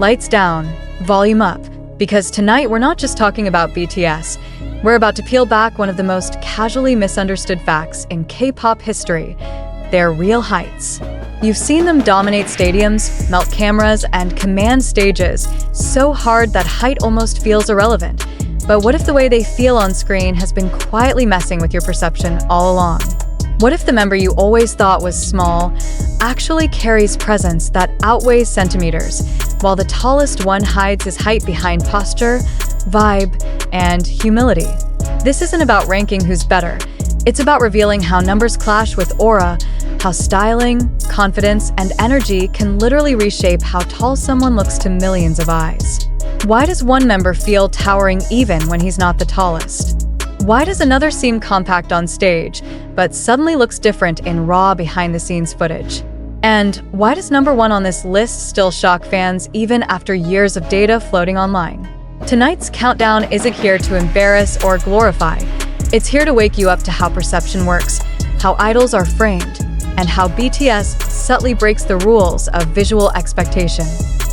Lights down, volume up, because tonight we're not just talking about BTS. We're about to peel back one of the most casually misunderstood facts in K-pop history: their real heights. You've seen them dominate stadiums, melt cameras, and command stages so hard that height almost feels irrelevant. But what if the way they feel on screen has been quietly messing with your perception all along? What if the member you always thought was small actually carries presence that outweighs centimeters, while the tallest one hides his height behind posture, vibe, and humility? This isn't about ranking who's better. It's about revealing how numbers clash with aura, how styling, confidence, and energy can literally reshape how tall someone looks to millions of eyes. Why does one member feel towering even when he's not the tallest? Why does another seem compact on stage, but suddenly looks different in raw behind-the-scenes footage? And why does number one on this list still shock fans even after years of data floating online? Tonight's countdown isn't here to embarrass or glorify. It's here to wake you up to how perception works, how idols are framed, and how BTS subtly breaks the rules of visual expectation.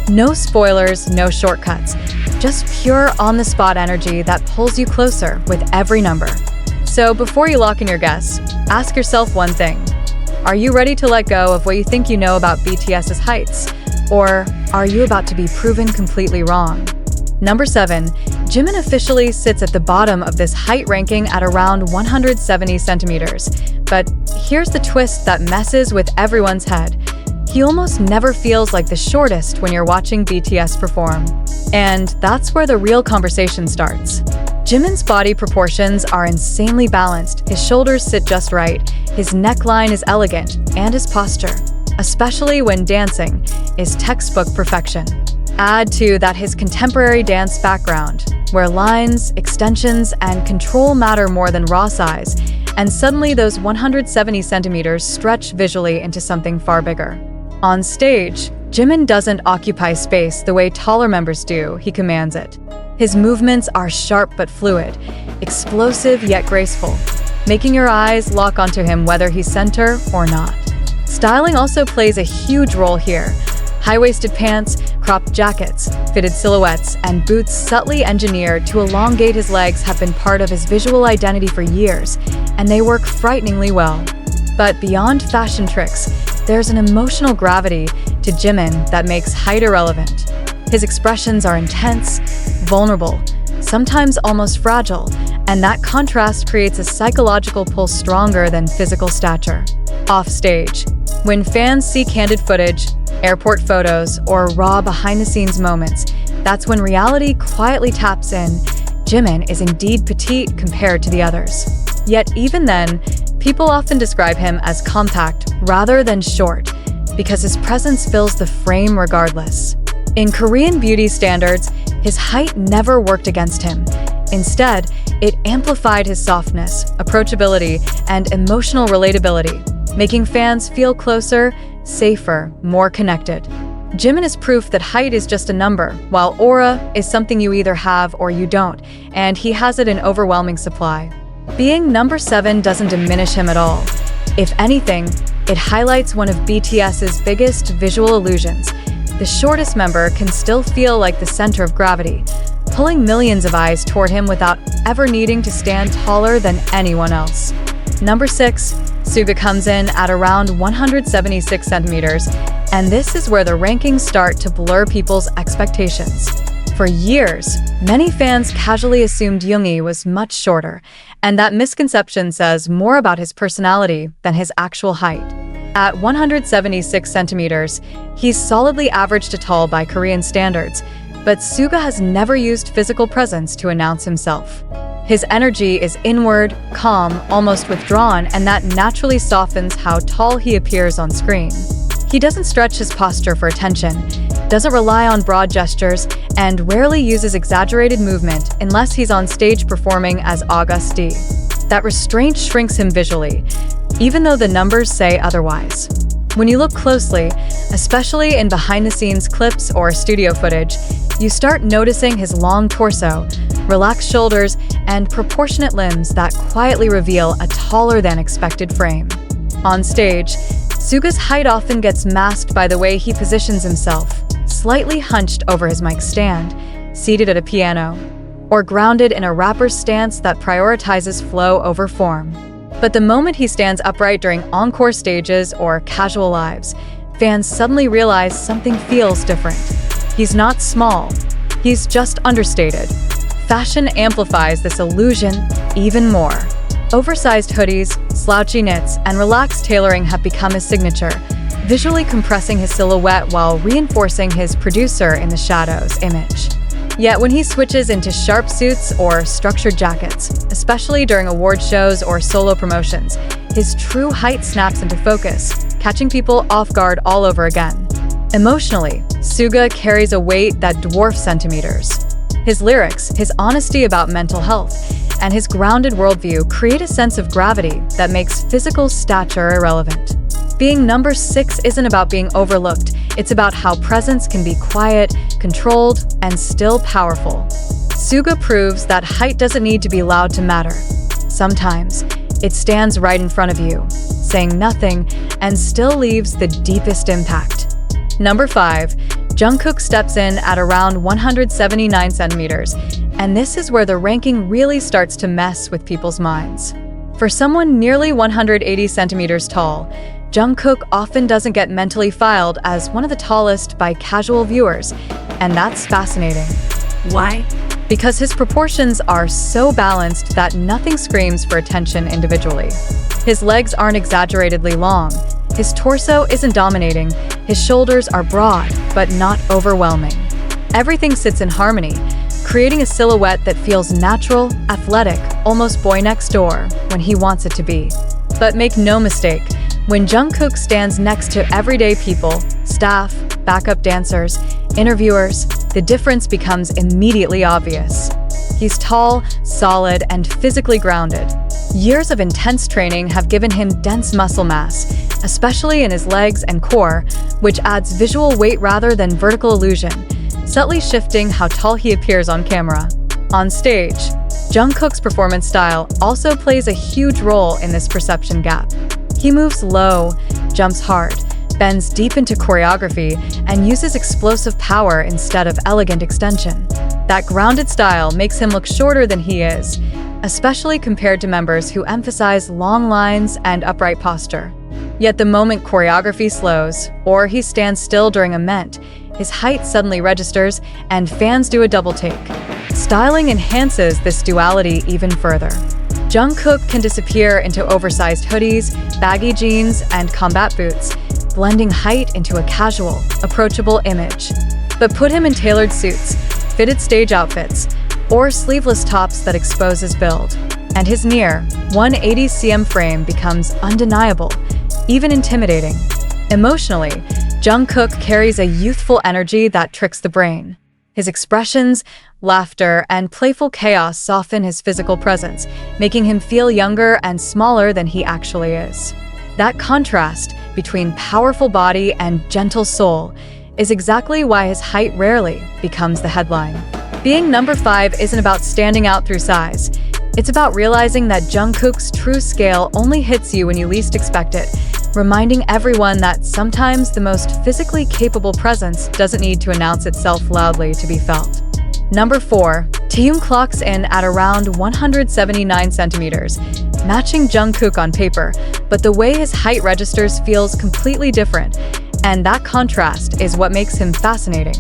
No spoilers, no shortcuts, just pure on-the-spot energy that pulls you closer with every number. So before you lock in your guess, ask yourself one thing. Are you ready to let go of what you think you know about BTS's heights? Or are you about to be proven completely wrong? Number 7. Jimin officially sits at the bottom of this height ranking at around 170 centimeters. But here's the twist that messes with everyone's head. He almost never feels like the shortest when you're watching BTS perform. And that's where the real conversation starts. Jimin's body proportions are insanely balanced, his shoulders sit just right, his neckline is elegant, and his posture, especially when dancing, is textbook perfection. Add to that his contemporary dance background, where lines, extensions, and control matter more than raw size, and suddenly those 170 centimeters stretch visually into something far bigger. On stage, Jimin doesn't occupy space the way taller members do, he commands it. His movements are sharp but fluid, explosive yet graceful, making your eyes lock onto him whether he's center or not. Styling also plays a huge role here. High-waisted pants, cropped jackets, fitted silhouettes, and boots subtly engineered to elongate his legs have been part of his visual identity for years, and they work frighteningly well. But beyond fashion tricks, there's an emotional gravity to Jimin that makes height irrelevant. His expressions are intense, vulnerable, sometimes almost fragile, and that contrast creates a psychological pull stronger than physical stature. Off stage, when fans see candid footage, airport photos, or raw behind-the-scenes moments, that's when reality quietly taps in. Jimin is indeed petite compared to the others. Yet even then, people often describe him as compact rather than short, because his presence fills the frame regardless. In Korean beauty standards, his height never worked against him. Instead, it amplified his softness, approachability, and emotional relatability, making fans feel closer, safer, more connected. Jimin is proof that height is just a number, while aura is something you either have or you don't, and he has it in overwhelming supply. Being number 7 doesn't diminish him at all. If anything, it highlights one of BTS's biggest visual illusions. The shortest member can still feel like the center of gravity, pulling millions of eyes toward him without ever needing to stand taller than anyone else. Number 6. Suga comes in at around 176 centimeters, and this is where the rankings start to blur people's expectations. For years, many fans casually assumed Yoongi was much shorter, and that misconception says more about his personality than his actual height. At 176 centimeters, he's solidly average to tall by Korean standards, but Suga has never used physical presence to announce himself. His energy is inward, calm, almost withdrawn, and that naturally softens how tall he appears on screen. He doesn't stretch his posture for attention, doesn't rely on broad gestures, and rarely uses exaggerated movement unless he's on stage performing as August D. That restraint shrinks him visually, even though the numbers say otherwise. When you look closely, especially in behind-the-scenes clips or studio footage, you start noticing his long torso, relaxed shoulders, and proportionate limbs that quietly reveal a taller-than-expected frame. On stage, Suga's height often gets masked by the way he positions himself, slightly hunched over his mic stand, seated at a piano, or grounded in a rapper's stance that prioritizes flow over form. But the moment he stands upright during encore stages or casual lives, fans suddenly realize something feels different. He's not small, he's just understated. Fashion amplifies this illusion even more. Oversized hoodies, slouchy knits, and relaxed tailoring have become his signature, visually compressing his silhouette while reinforcing his producer-in-the-shadows image. Yet when he switches into sharp suits or structured jackets, especially during award shows or solo promotions, his true height snaps into focus, catching people off guard all over again. Emotionally, Suga carries a weight that dwarfs centimeters. His lyrics, his honesty about mental health, and his grounded worldview create a sense of gravity that makes physical stature irrelevant. Being number 6 isn't about being overlooked, it's about how presence can be quiet, controlled, and still powerful. Suga proves that height doesn't need to be loud to matter. Sometimes, it stands right in front of you, saying nothing, and still leaves the deepest impact. Number 5. Jungkook steps in at around 179 centimeters, and this is where the ranking really starts to mess with people's minds. For someone nearly 180 centimeters tall, Jungkook often doesn't get mentally filed as one of the tallest by casual viewers, and that's fascinating. Why? Because his proportions are so balanced that nothing screams for attention individually. His legs aren't exaggeratedly long, his torso isn't dominating, his shoulders are broad, but not overwhelming. Everything sits in harmony, creating a silhouette that feels natural, athletic, almost boy next door when he wants it to be. But make no mistake, when Jungkook stands next to everyday people, staff, backup dancers, interviewers, the difference becomes immediately obvious. He's tall, solid, and physically grounded. Years of intense training have given him dense muscle mass, especially in his legs and core, which adds visual weight rather than vertical illusion, subtly shifting how tall he appears on camera. On stage, Jungkook's performance style also plays a huge role in this perception gap. He moves low, jumps hard, bends deep into choreography, and uses explosive power instead of elegant extension. That grounded style makes him look shorter than he is, especially compared to members who emphasize long lines and upright posture. Yet the moment choreography slows, or he stands still during a ment, his height suddenly registers, and fans do a double take. Styling enhances this duality even further. Jungkook can disappear into oversized hoodies, baggy jeans, and combat boots, blending height into a casual, approachable image. But put him in tailored suits, fitted stage outfits, or sleeveless tops that expose his build, and his near 180 cm frame becomes undeniable, even intimidating. Emotionally, Jungkook carries a youthful energy that tricks the brain. His expressions, laughter, and playful chaos soften his physical presence, making him feel younger and smaller than he actually is. That contrast between powerful body and gentle soul is exactly why his height rarely becomes the headline. Being number 5 isn't about standing out through size. It's about realizing that Jungkook's true scale only hits you when you least expect it, reminding everyone that sometimes the most physically capable presence doesn't need to announce itself loudly to be felt. Number 4. Taehyung clocks in at around 179 centimeters, matching Jungkook on paper, but the way his height registers feels completely different, and that contrast is what makes him fascinating.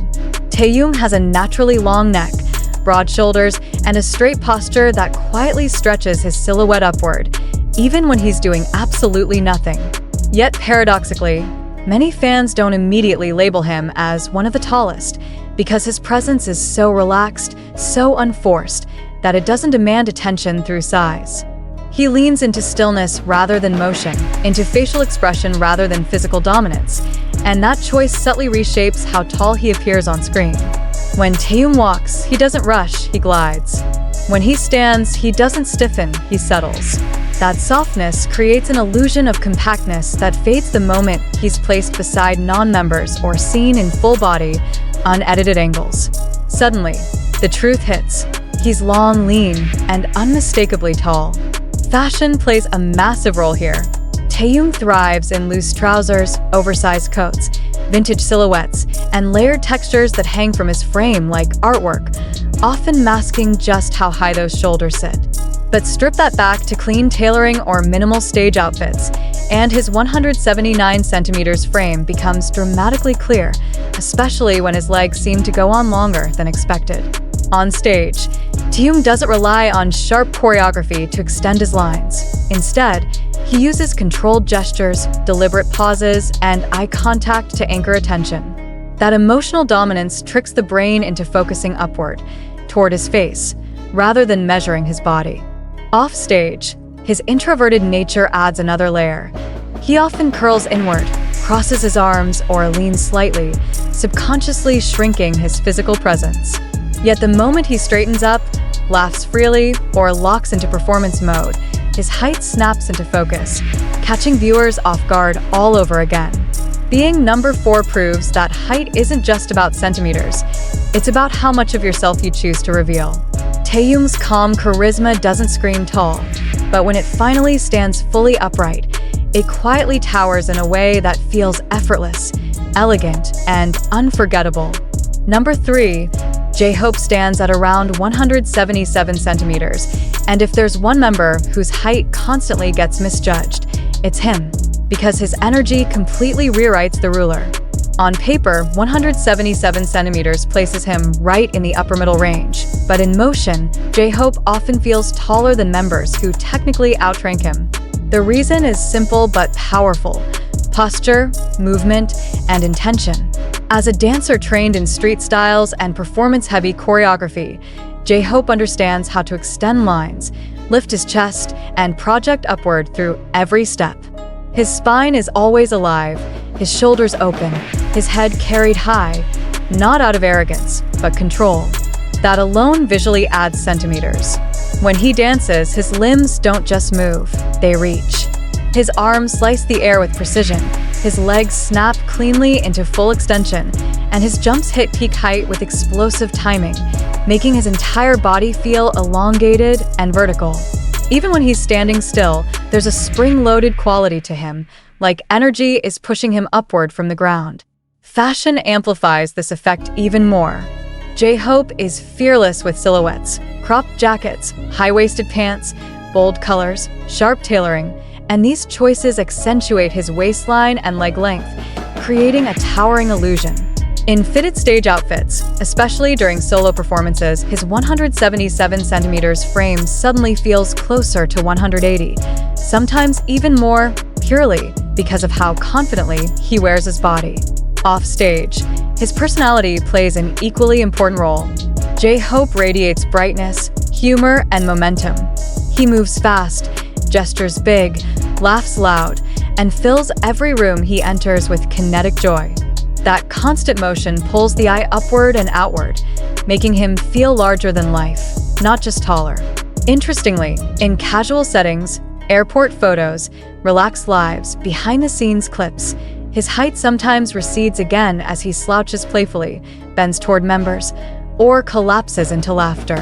Taehyung has a naturally long neck, broad shoulders, and a straight posture that quietly stretches his silhouette upward, even when he's doing absolutely nothing. Yet paradoxically, many fans don't immediately label him as one of the tallest, because his presence is so relaxed, so unforced, that it doesn't demand attention through size. He leans into stillness rather than motion, into facial expression rather than physical dominance, and that choice subtly reshapes how tall he appears on screen. When Taehyung walks, he doesn't rush, he glides. When he stands, he doesn't stiffen, he settles. That softness creates an illusion of compactness that fades the moment he's placed beside non-members or seen in full body, unedited angles. Suddenly, the truth hits. He's long, lean, and unmistakably tall. Fashion plays a massive role here. Taehyung thrives in loose trousers, oversized coats, vintage silhouettes, and layered textures that hang from his frame like artwork, often masking just how high those shoulders sit. But strip that back to clean tailoring or minimal stage outfits, and his 179 centimeters frame becomes dramatically clear, especially when his legs seem to go on longer than expected. On stage, Taehyung doesn't rely on sharp choreography to extend his lines. Instead, he uses controlled gestures, deliberate pauses, and eye contact to anchor attention. That emotional dominance tricks the brain into focusing upward, toward his face, rather than measuring his body. Off stage, his introverted nature adds another layer. He often curls inward, crosses his arms, or leans slightly, subconsciously shrinking his physical presence. Yet the moment he straightens up, laughs freely, or locks into performance mode, his height snaps into focus, catching viewers off guard all over again. Being number 4 proves that height isn't just about centimeters, it's about how much of yourself you choose to reveal. Taehyung's calm charisma doesn't scream tall, but when it finally stands fully upright, it quietly towers in a way that feels effortless, elegant, and unforgettable. Number 3, Jhope stands at around 177 centimeters, and if there's one member whose height constantly gets misjudged, it's him, because his energy completely rewrites the ruler. On paper, 177 centimeters places him right in the upper middle range, but in motion, Jhope often feels taller than members who technically outrank him. The reason is simple but powerful: posture, movement, and intention. As a dancer trained in street styles and performance-heavy choreography, Jhope understands how to extend lines, lift his chest, and project upward through every step. His spine is always alive, his shoulders open, his head carried high, not out of arrogance, but control. That alone visually adds centimeters. When he dances, his limbs don't just move, they reach. His arms slice the air with precision, his legs snap cleanly into full extension, and his jumps hit peak height with explosive timing, making his entire body feel elongated and vertical. Even when he's standing still, there's a spring-loaded quality to him, like energy is pushing him upward from the ground. Fashion amplifies this effect even more. Jhope is fearless with silhouettes, cropped jackets, high-waisted pants, bold colors, sharp tailoring, and these choices accentuate his waistline and leg length, creating a towering illusion. In fitted stage outfits, especially during solo performances, his 177 centimeters frame suddenly feels closer to 180, sometimes even more, purely because of how confidently he wears his body. Off stage, his personality plays an equally important role. Jhope radiates brightness, humor, and momentum. He moves fast, gestures big, laughs loud, and fills every room he enters with kinetic joy. That constant motion pulls the eye upward and outward, making him feel larger than life, not just taller. Interestingly, in casual settings, airport photos, relaxed lives, behind-the-scenes clips, his height sometimes recedes again as he slouches playfully, bends toward members, or collapses into laughter.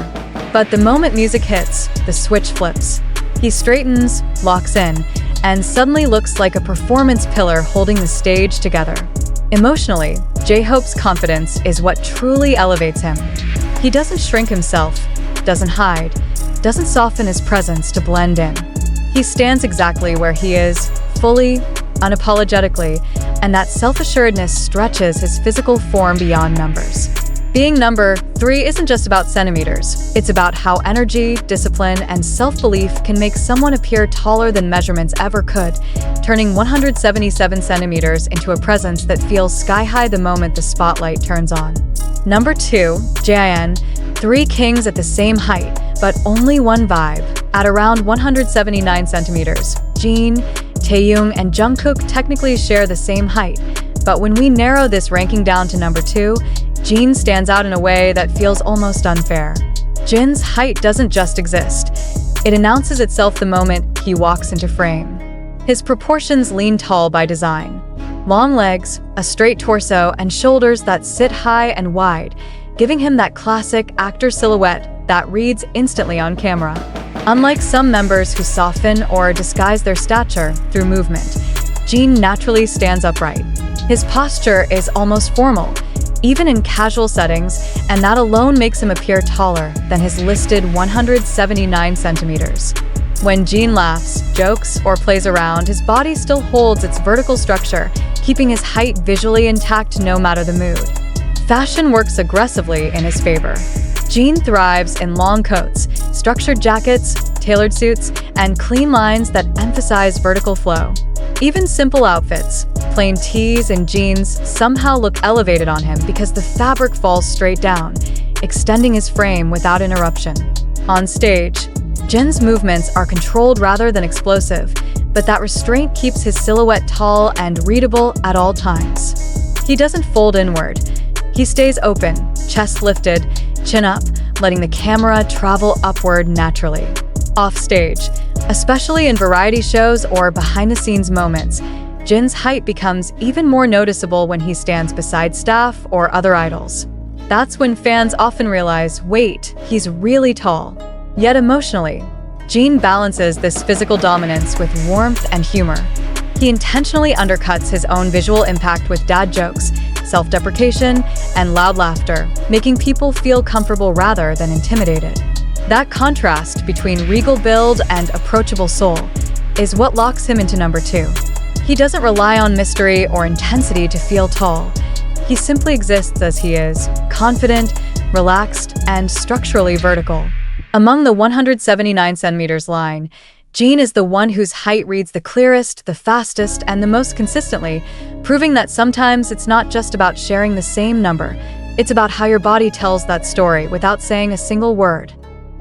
But the moment music hits, the switch flips. He straightens, locks in, and suddenly looks like a performance pillar holding the stage together. Emotionally, Jhope's confidence is what truly elevates him. He doesn't shrink himself, doesn't hide, doesn't soften his presence to blend in. He stands exactly where he is, fully, unapologetically, and that self-assuredness stretches his physical form beyond numbers. Being number 3 isn't just about centimeters. It's about how energy, discipline, and self-belief can make someone appear taller than measurements ever could, turning 177 centimeters into a presence that feels sky-high the moment the spotlight turns on. Number 2, JIN, 3 kings at the same height, but only one vibe. At around 179 centimeters, Jin, Taehyung, and Jungkook technically share the same height, but when we narrow this ranking down to number 2, Jin stands out in a way that feels almost unfair. Jin's height doesn't just exist. It announces itself the moment he walks into frame. His proportions lean tall by design. Long legs, a straight torso, and shoulders that sit high and wide, giving him that classic actor silhouette that reads instantly on camera. Unlike some members who soften or disguise their stature through movement, Jin naturally stands upright. His posture is almost formal, even in casual settings, and that alone makes him appear taller than his listed 179 centimeters. When Jin laughs, jokes, or plays around, his body still holds its vertical structure, keeping his height visually intact no matter the mood. Fashion works aggressively in his favor. Jin thrives in long coats, structured jackets, tailored suits, and clean lines that emphasize vertical flow. Even simple outfits, plain tees and jeans, somehow look elevated on him because the fabric falls straight down, extending his frame without interruption. On stage, Jin's movements are controlled rather than explosive, but that restraint keeps his silhouette tall and readable at all times. He doesn't fold inward. He stays open, chest lifted, chin up, letting the camera travel upward naturally. Off stage, especially in variety shows or behind-the-scenes moments, Jin's height becomes even more noticeable when he stands beside staff or other idols. That's when fans often realize, wait, he's really tall. Yet emotionally, Jin balances this physical dominance with warmth and humor. He intentionally undercuts his own visual impact with dad jokes, self-deprecation, and loud laughter, making people feel comfortable rather than intimidated. That contrast between regal build and approachable soul is what locks him into number 2. He doesn't rely on mystery or intensity to feel tall. He simply exists as he is, confident, relaxed, and structurally vertical. Among the 179 centimeters line, Jin is the one whose height reads the clearest, the fastest, and the most consistently, proving that sometimes it's not just about sharing the same number, it's about how your body tells that story without saying a single word.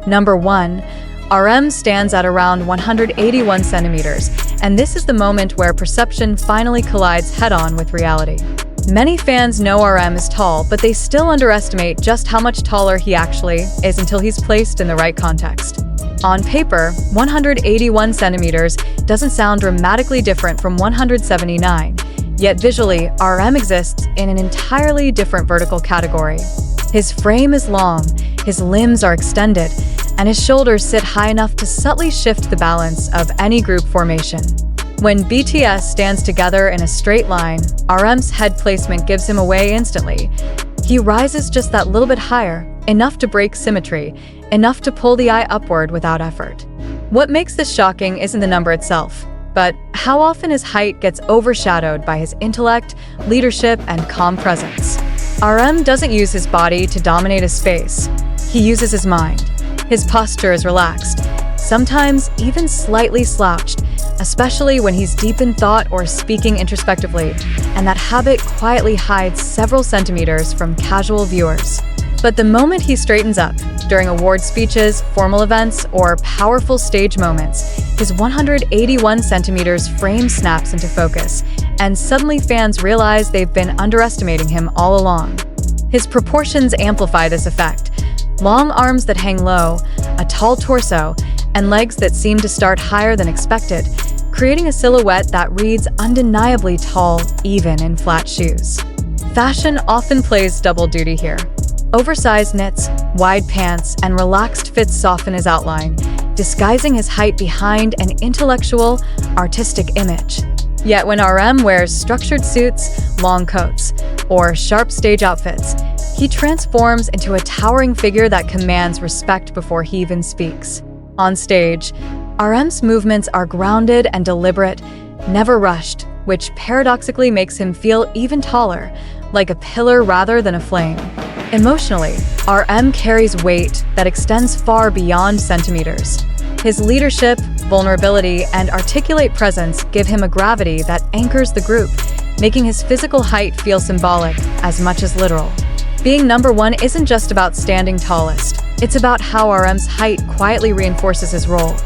Number 1, RM stands at around 181 centimeters, and this is the moment where perception finally collides head-on with reality. Many fans know RM is tall, but they still underestimate just how much taller he actually is until he's placed in the right context. On paper, 181 centimeters doesn't sound dramatically different from 179, yet visually, RM exists in an entirely different vertical category. His frame is long, his limbs are extended, and his shoulders sit high enough to subtly shift the balance of any group formation. When BTS stands together in a straight line, RM's head placement gives him away instantly. He rises just that little bit higher, enough to break symmetry, enough to pull the eye upward without effort. What makes this shocking isn't the number itself, but how often his height gets overshadowed by his intellect, leadership, and calm presence. RM doesn't use his body to dominate a space. He uses his mind. His posture is relaxed, sometimes even slightly slouched, especially when he's deep in thought or speaking introspectively, and that habit quietly hides several centimeters from casual viewers. But the moment he straightens up, during award speeches, formal events, or powerful stage moments, his 181 centimeters frame snaps into focus, and suddenly fans realize they've been underestimating him all along. His proportions amplify this effect. Long arms that hang low, a tall torso, and legs that seem to start higher than expected, creating a silhouette that reads undeniably tall even in flat shoes. Fashion often plays double duty here. Oversized knits, wide pants, and relaxed fits soften his outline, disguising his height behind an intellectual, artistic image. Yet when RM wears structured suits, long coats, or sharp stage outfits, he transforms into a towering figure that commands respect before he even speaks. On stage, RM's movements are grounded and deliberate, never rushed, which paradoxically makes him feel even taller, like a pillar rather than a flame. Emotionally, RM carries weight that extends far beyond centimeters. His leadership, vulnerability, and articulate presence give him a gravity that anchors the group, making his physical height feel symbolic as much as literal. Being number 1 isn't just about standing tallest. It's about how RM's height quietly reinforces his role.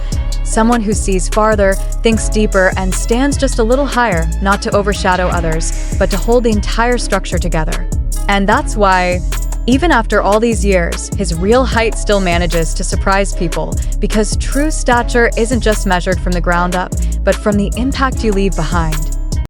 Someone who sees farther, thinks deeper, and stands just a little higher, not to overshadow others, but to hold the entire structure together. And that's why, even after all these years, his real height still manages to surprise people, because true stature isn't just measured from the ground up, but from the impact you leave behind.